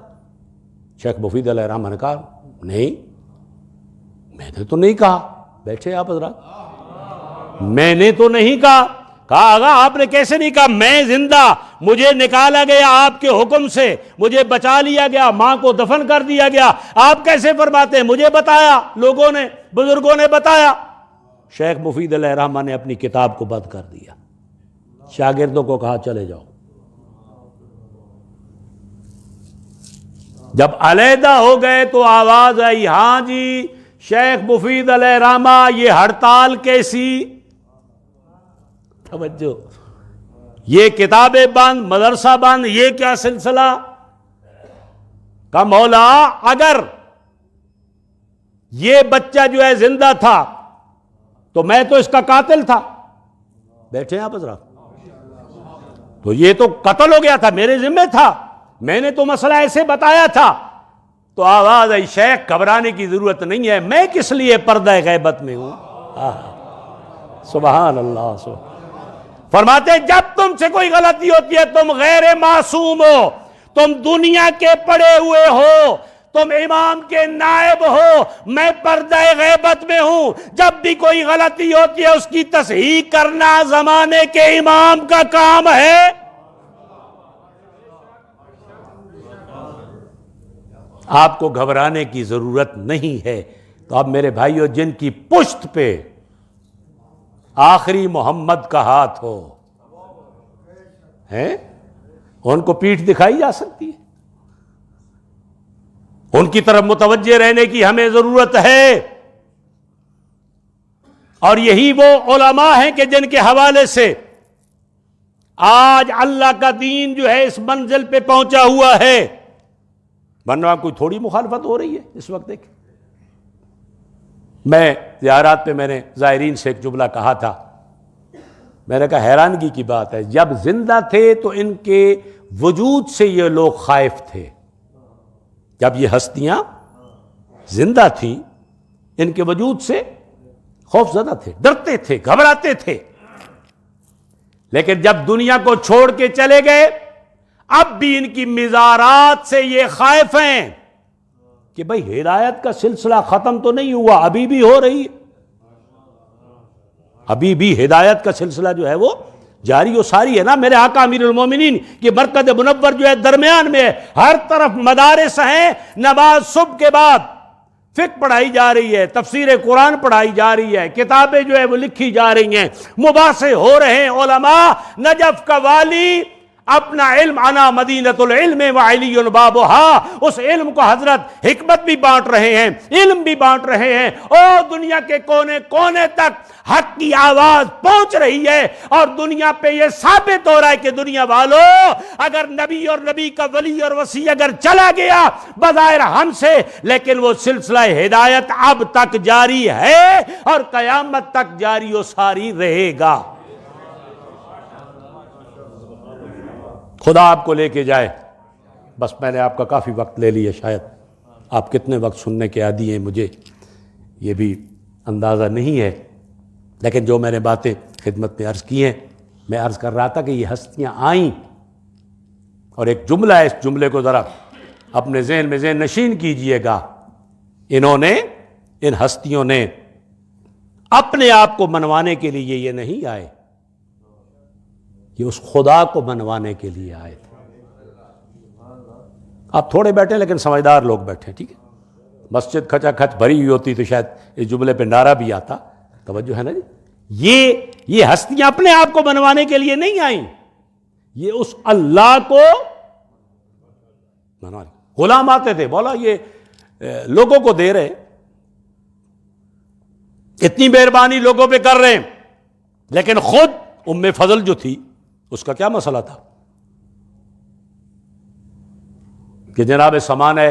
شیخ مفید علیہ الرحمہ نے کہا نہیں, میں نے تو نہیں کہا. بیٹھے آپ حضرات, میں نے تو نہیں کہا. کہا آغا آپ نے کیسے نہیں کہا؟ میں زندہ, مجھے نکالا گیا آپ کے حکم سے, مجھے بچا لیا گیا, ماں کو دفن کر دیا گیا, آپ کیسے فرماتے ہیں؟ مجھے بتایا, لوگوں نے, بزرگوں نے بتایا. شیخ مفید علیہ الرحمہ نے اپنی کتاب کو بند کر دیا, شاگردوں کو کہا چلے جاؤ. جب علیحدہ ہو گئے تو آواز آئی, ہاں جی شیخ مفید علیہ الرحمہ یہ ہڑتال کیسی؟ توجہ, یہ کتابیں بند, مدرسہ بند, یہ کیا سلسلہ؟ کہ مولا اگر یہ بچہ جو ہے زندہ تھا تو میں تو اس کا قاتل تھا. بیٹھے ہیں آپ حضرات, تو یہ تو قتل ہو گیا تھا, میرے ذمہ تھا, میں نے تو مسئلہ ایسے بتایا تھا. تو آواز آئی, شیخ گھبرانے کی ضرورت نہیں ہے, میں کس لیے پردہ غیبت میں ہوں. سبحان اللہ. سبحان. فرماتے جب تم سے کوئی غلطی ہوتی ہے تم غیر معصوم ہو, تم دنیا کے پڑے ہوئے ہو, تم امام کے نائب ہو, میں پردہ غیبت میں ہوں. جب بھی کوئی غلطی ہوتی ہے اس کی تصحیح کرنا زمانے کے امام کا کام ہے. آپ کو گھبرانے کی ضرورت نہیں ہے. تو اب میرے بھائیو, جن کی پشت پہ آخری محمد کا ہاتھ ہو ہیں, ان کو پیٹھ دکھائی جا سکتی ہے, ان کی طرف متوجہ رہنے کی ہمیں ضرورت ہے. اور یہی وہ علماء ہیں کہ جن کے حوالے سے آج اللہ کا دین جو ہے اس منزل پہ پہنچا ہوا ہے. ورنہ کوئی تھوڑی مخالفت ہو رہی ہے اس وقت. دیکھ, میں زیارات پہ میں نے زائرین سے ایک جملہ کہا تھا, میں نے کہا حیرانگی کی بات ہے, جب زندہ تھے تو ان کے وجود سے یہ لوگ خائف تھے. جب یہ ہستیاں زندہ تھیں ان کے وجود سے خوف زدہ تھے, ڈرتے تھے, گھبراتے تھے. لیکن جب دنیا کو چھوڑ کے چلے گئے اب بھی ان کی مزارات سے یہ خائف ہیں کہ بھئی ہدایت کا سلسلہ ختم تو نہیں ہوا, ابھی بھی ہو رہی ہے, ابھی بھی ہدایت کا سلسلہ جو ہے وہ جاری و ساری ہے نا. میرے آقا امیر المومنین کی مرکز منور جو ہے درمیان میں ہے, ہر طرف مدارس ہیں, نماز صبح کے بعد فقہ پڑھائی جا رہی ہے, تفسیر قرآن پڑھائی جا رہی ہے, کتابیں جو ہے وہ لکھی جا رہی ہیں, مباحثے ہو رہے ہیں. علماء نجف کا والی اپنا علم انا مدینۃ العلم وعلی بابها, اس علم کو حضرت حکمت بھی بانٹ رہے ہیں, علم بھی بانٹ رہے ہیں, اور دنیا کے کونے کونے تک حق کی آواز پہنچ رہی ہے. اور دنیا پہ یہ ثابت ہو رہا ہے کہ دنیا والوں, اگر نبی اور نبی کا ولی اور وصی اگر چلا گیا بظاہر ہم سے, لیکن وہ سلسلہ ہدایت اب تک جاری ہے اور قیامت تک جاری و ساری رہے گا. خدا آپ کو لے کے جائے. بس میں نے آپ کا کافی وقت لے لیا, شاید آپ کتنے وقت سننے کے عادی ہیں مجھے یہ بھی اندازہ نہیں ہے, لیکن جو میں نے باتیں خدمت میں عرض کی ہیں, میں عرض کر رہا تھا کہ یہ ہستیاں آئیں, اور ایک جملہ ہے, اس جملے کو ذرا اپنے ذہن میں ذہن نشین کیجئے گا. انہوں نے, ان ہستیوں نے اپنے آپ کو منوانے کے لیے یہ نہیں آئے, یہ اس خدا کو منوانے کے لیے آئے تھے. آپ تھوڑے بیٹھے لیکن سمجھدار لوگ بیٹھے, ٹھیک ہے. مسجد کھچا کھچ بھری ہوئی ہوتی تو شاید اس جملے پہ نعرہ بھی آتا. توجہ ہے نا جی. یہ ہستیاں اپنے آپ کو منوانے کے لیے نہیں آئیں, یہ اس اللہ کو منوانے. غلام آتے تھے، بولا یہ لوگوں کو دے رہے، اتنی مہربانی لوگوں پہ کر رہے ہیں، لیکن خود ام فضل جو تھی اس کا کیا مسئلہ تھا کہ جناب سمانہ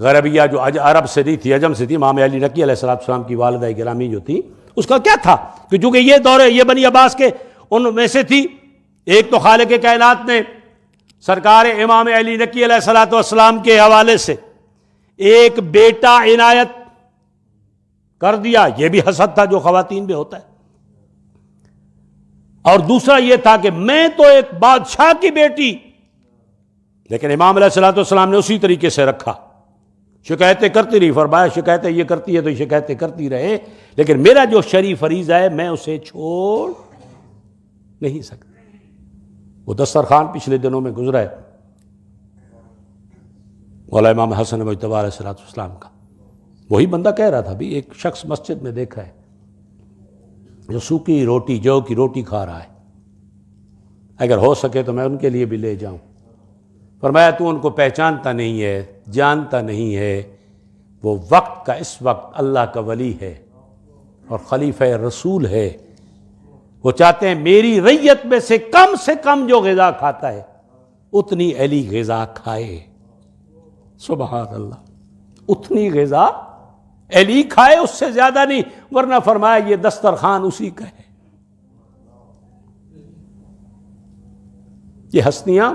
غربیہ جو عرب سے نہیں تھی، عجم سے تھی، امام علی نقی علیہ السلام کی والدہ گرامی جو تھی، اس کا کیا تھا کہ چونکہ یہ دور ہے، یہ بنی عباس کے ان میں سے تھی، ایک تو خالق کائنات نے سرکار امام علی نقی علیہ السلام کے حوالے سے ایک بیٹا عنایت کر دیا، یہ بھی حسد تھا جو خواتین میں ہوتا ہے، اور دوسرا یہ تھا کہ میں تو ایک بادشاہ کی بیٹی، لیکن امام علیہ السلام نے اسی طریقے سے رکھا، شکایتیں کرتی رہی، فرمایا شکایتیں یہ کرتی ہے تو شکایتیں کرتی رہے، لیکن میرا جو شرعی فریضہ ہے میں اسے چھوڑ نہیں سکتا۔ وہ دسترخوان پچھلے دنوں میں گزرا ہے مولا امام حسن مجتبی علیہ السلام کا، وہی بندہ کہہ رہا تھا بھی ایک شخص مسجد میں دیکھا ہے جو سوکھی روٹی، جو کی روٹی کھا رہا ہے، اگر ہو سکے تو میں ان کے لیے بھی لے جاؤں۔ فرمایا تو ان کو پہچانتا نہیں ہے، جانتا نہیں ہے، وہ وقت کا اس وقت اللہ کا ولی ہے اور خلیفہ رسول ہے، وہ چاہتے ہیں میری ریت میں سے کم جو غذا کھاتا ہے اتنی علی غذا کھائے۔ سبحان اللہ، اتنی غذا علی کھائے، اس سے زیادہ نہیں، ورنہ فرمایا یہ دسترخوان اسی کا ہے۔ یہ ہستیاں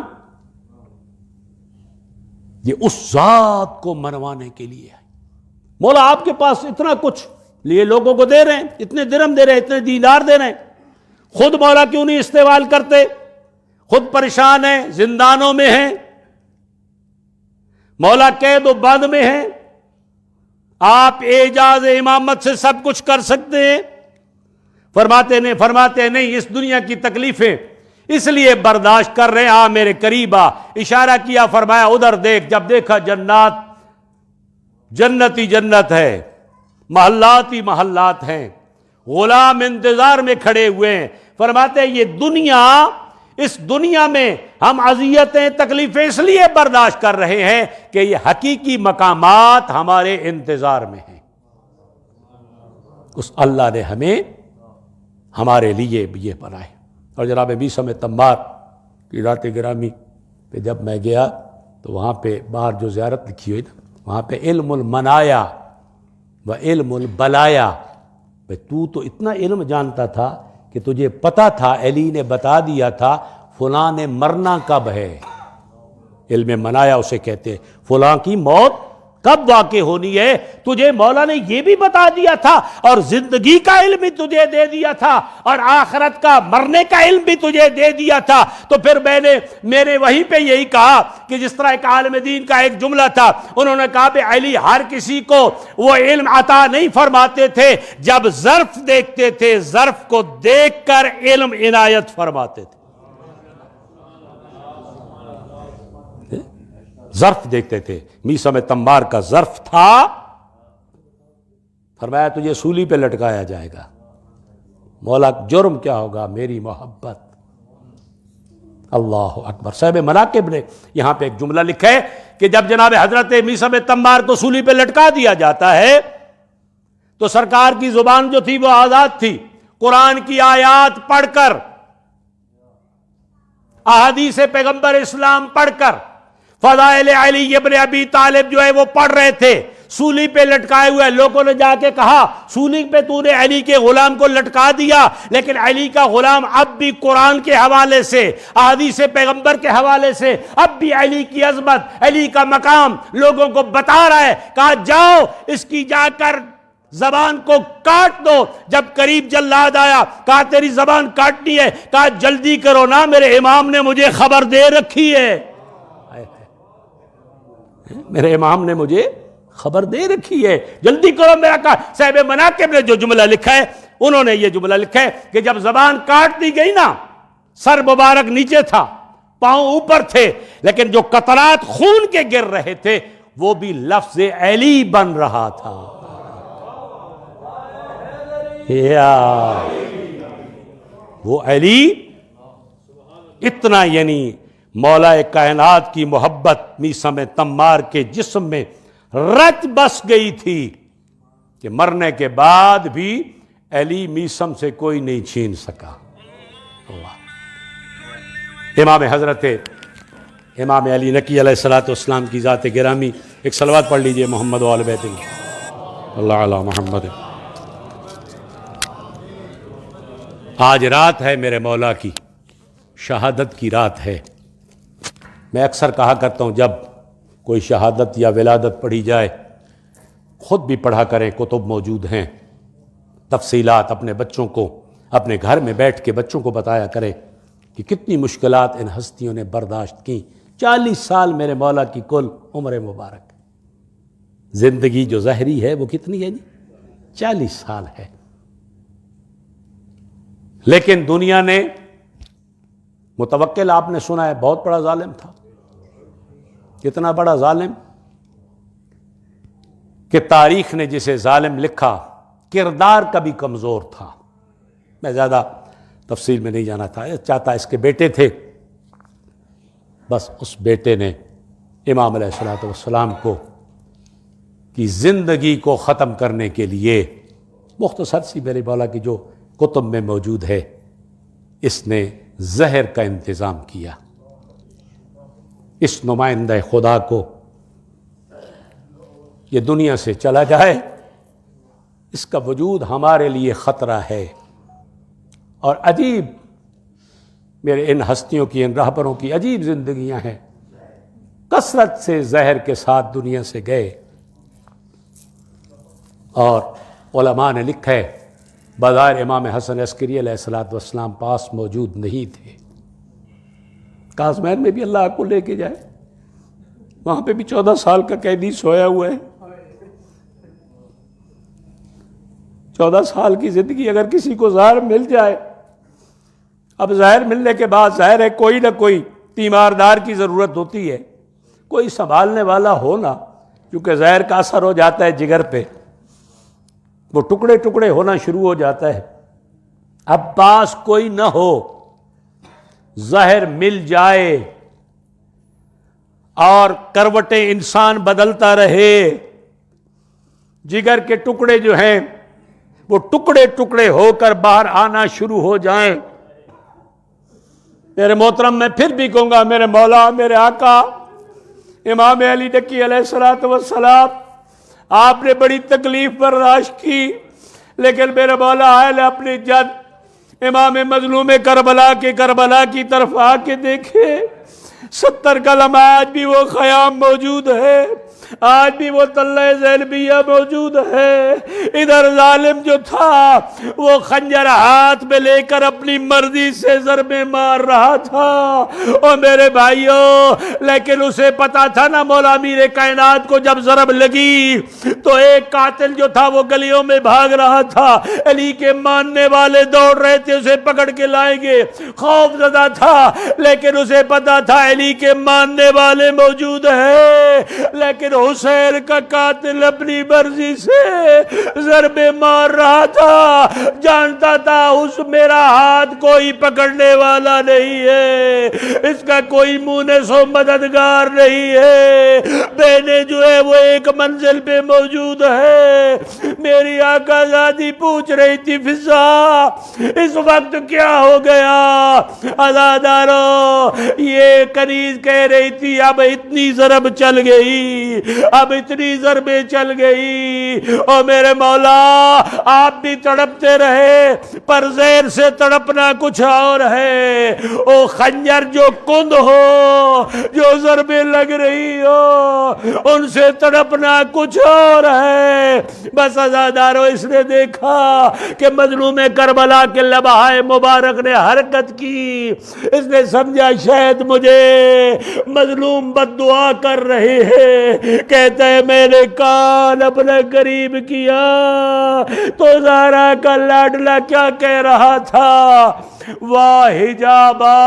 یہ اس ذات کو منوانے کے لیے ہے۔ مولا آپ کے پاس اتنا کچھ لیے لوگوں کو دے رہے ہیں، اتنے درہم دے رہے ہیں، اتنے دینار دے رہے ہیں، خود مولا کیوں نہیں استعمال کرتے؟ خود پریشان ہیں، زندانوں میں ہیں، مولا قید و بند میں ہیں، آپ اعجاز امامت سے سب کچھ کر سکتے ہیں، فرماتے نہیں اس دنیا کی تکلیفیں اس لیے برداشت کر رہے ہیں، آ میرے قریب آ، اشارہ کیا، فرمایا ادھر دیکھ، جب دیکھا جنات، جنت ہی جنت ہے، محلات ہی محلات ہیں، غلام انتظار میں کھڑے ہوئے ہیں، فرماتے ہیں یہ دنیا، اس دنیا میں ہم اذیتیں تکلیفیں اس لیے برداشت کر رہے ہیں کہ یہ حقیقی مقامات ہمارے انتظار میں ہیں، اس اللہ نے ہمیں ہمارے لیے یہ بنائے۔ اور جناب بیسم تمار کی رات گرامی پہ جب میں گیا تو وہاں پہ باہر جو زیارت لکھی ہوئی نا، وہاں پہ علم المنایا و علم البلایا، تو اتنا علم جانتا تھا کہ تجھے پتا تھا، علی نے بتا دیا تھا فلاں نے مرنا کب ہے، علم منایا اسے کہتے ہیں، فلاں کی موت کب واقع ہونی ہے، تجھے مولا نے یہ بھی بتا دیا تھا، اور زندگی کا علم بھی تجھے دے دیا تھا، اور آخرت کا مرنے کا علم بھی تجھے دے دیا تھا۔ تو پھر میں نے وہیں پہ یہی کہا کہ جس طرح ایک عالم دین کا ایک جملہ تھا، انہوں نے کہا کہ علی ہر کسی کو وہ علم عطا نہیں فرماتے تھے، جب ظرف دیکھتے تھے ظرف کو دیکھ کر علم عنایت فرماتے تھے، ظرف دیکھتے تھے۔ میسم تمار کا ظرف تھا، فرمایا تجھے سولی پہ لٹکایا جائے گا، مولا جرم کیا ہوگا؟ میری محبت۔ اللہ اکبر۔ صاحب مناقب نے یہاں پہ ایک جملہ لکھا ہے کہ جب جناب حضرت میسم تمار کو سولی پہ لٹکا دیا جاتا ہے تو سرکار کی زبان جو تھی وہ آزاد تھی، قرآن کی آیات پڑھ کر، احادیث پیغمبر اسلام پڑھ کر، فضائل علی ابن ابی طالب جو ہے وہ پڑھ رہے تھے، سولی پہ لٹکائے ہوئے۔ لوگوں نے جا کے کہا سولی پہ تو نے علی کے غلام کو لٹکا دیا، لیکن علی کا غلام اب بھی قرآن کے حوالے سے، احادیث پیغمبر کے حوالے سے اب بھی علی کی عظمت، علی کا مقام لوگوں کو بتا رہا ہے۔ کہا جاؤ اس کی جا کر زبان کو کاٹ دو۔ جب قریب جلاد آیا، کہا تیری زبان کاٹنی ہے، کہا جلدی کرو نا، میرے امام نے مجھے خبر دے رکھی ہے، میرے امام نے مجھے خبر دے رکھی ہے، جلدی کرو میرا۔ کہا صاحب مناقب نے جو جملہ لکھا ہے، انہوں نے یہ جملہ لکھا ہے کہ جب زبان کاٹ دی گئی نا، سر مبارک نیچے تھا، پاؤں اوپر تھے، لیکن جو قطرات خون کے گر رہے تھے وہ بھی لفظ علی بن رہا تھا۔ وہ علی اتنا، یعنی مولا کائنات کی محبت میثم تمار کے جسم میں رچ بس گئی تھی کہ مرنے کے بعد بھی علی میثم سے کوئی نہیں چھین سکا۔ اللہ، امام حضرت امام علی نقی علیہ الصلوۃ والسلام کی ذات گرامی، ایک صلوات پڑھ لیجئے محمد و آل بیت اللہ علی محمد۔ آج رات ہے میرے مولا کی، شہادت کی رات ہے۔ میں اکثر کہا کرتا ہوں جب کوئی شہادت یا ولادت پڑھی جائے، خود بھی پڑھا کریں، کتب موجود ہیں، تفصیلات اپنے بچوں کو اپنے گھر میں بیٹھ کے بچوں کو بتایا کریں کہ کتنی مشکلات ان ہستیوں نے برداشت کی۔ 40 سال میرے مولا کی کل عمر مبارک، زندگی جو ظاہری ہے وہ کتنی ہے جی؟ 40 سال ہے۔ لیکن دنیا نے، متوکل آپ نے سنا ہے بہت بڑا ظالم تھا، کتنا بڑا ظالم کہ تاریخ نے جسے ظالم لکھا کردار کا بھی کمزور تھا۔ میں زیادہ تفصیل میں نہیں جانا تھا، چاہتا اس کے بیٹے تھے، بس اس بیٹے نے امام علیہ الصلوۃ والسلام کو کی زندگی کو ختم کرنے کے لیے، مختصر سی میرے مولا کی جو کتب میں موجود ہے، اس نے زہر کا انتظام کیا۔ اس نمائندہ خدا کو یہ دنیا سے چلا جائے، اس کا وجود ہمارے لیے خطرہ ہے۔ اور عجیب میرے ان ہستیوں کی، ان رہبروں کی عجیب زندگیاں ہیں، کثرت سے زہر کے ساتھ دنیا سے گئے، اور علماء نے لکھا ہے بظاہر امام حسن عسکری علیہ السلام پاس موجود نہیں تھے۔ کازمین میں بھی اللہ آپ کو لے کے جائے، وہاں پہ بھی 14 سال کا قیدی سویا ہوا ہے۔ 14 سال کی زندگی اگر کسی کو زہر مل جائے، اب زہر ملنے کے بعد ظاہر ہے کوئی نہ کوئی تیماردار کی ضرورت ہوتی ہے، کوئی سنبھالنے والا ہو نا، کیونکہ زہر کا اثر ہو جاتا ہے جگر پہ، وہ ٹکڑے ٹکڑے ہونا شروع ہو جاتا ہے۔ اب پاس کوئی نہ ہو، زہر مل جائے اور کروٹیں انسان بدلتا رہے، جگر کے ٹکڑے جو ہیں وہ ٹکڑے ٹکڑے ہو کر باہر آنا شروع ہو جائیں۔ میرے محترم، میں پھر بھی کہوں گا، میرے مولا، میرے آقا امام علی نقی علیہ الصلوۃ والسلام، آپ نے بڑی تکلیف برداشت کی، لیکن میرے مولا آئے اپنی جد امام مظلوم کربلا کی طرف آ کے دیکھے، 70 کلمہ آج بھی وہ خیام موجود ہے، آج بھی وہ تلہ زینبیہ موجود ہے۔ ادھر ظالم جو تھا وہ خنجر ہاتھ میں لے کر اپنی مرضی سے ضربیں مار رہا تھا۔ اور میرے بھائیوں، لیکن اسے پتا تھا نا، مولا امیر کائنات کو جب ضرب لگی تو ایک قاتل جو تھا وہ گلیوں میں بھاگ رہا تھا، علی کے ماننے والے دوڑ رہے تھے اسے پکڑ کے لائیں گے، خوف زدہ تھا، لیکن اسے پتا تھا علی کے ماننے والے موجود ہیں، لیکن حسین کا قاتل اپنی مرضی سے ضربے مار رہا تھا، جانتا تھا اس میرا ہاتھ کوئی پکڑنے والا نہیں ہے، اس کا کوئی مونس و مددگار نہیں ہے، بہنیں جو ہے وہ ایک منزل پہ موجود ہے۔ میری آقا زادی پوچھ رہی تھی، فضا اس وقت کیا ہو گیا؟ عزادارو، یہ کنیز کہہ رہی تھی اب اتنی ضرب چل گئی، اب اتنی ضربیں چل گئی، اور میرے مولا آپ بھی تڑپتے رہے، پر زہر سے تڑپنا کچھ اور ہے۔ او خنجر جو کند ہو، جو ضربیں لگ رہی ہو، ان سے تڑپنا کچھ اور ہے۔ بس عزادارو، اس نے دیکھا کہ مظلوم کربلا کے لبہائے مبارک نے حرکت کی، اس نے سمجھا شاید مجھے مظلوم بد دعا کر رہے ہیں، کہتا ہے میں نے کان اپنا قریب کیا تو زہرا کا لاڈلا کیا کہہ رہا تھا؟ واہ حجابا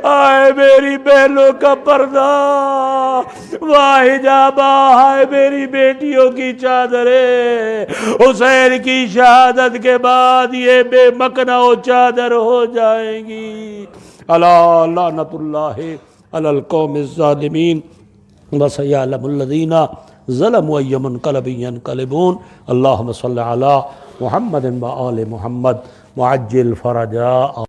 آئے میری بہنوں کا پردہ، واہ حجابہ، آئے میری بیٹیوں کی چادریں، حسین کی شہادت کے بعد یہ بے مکنا و چادر ہو جائیں گی۔ الا لعنت اللہ علی القوم الظالمین وسیعلم الذین ظلموا ای منقلب ینقلبون۔ اللہم صلی علی محمد و آل محمد وعجل فرجا۔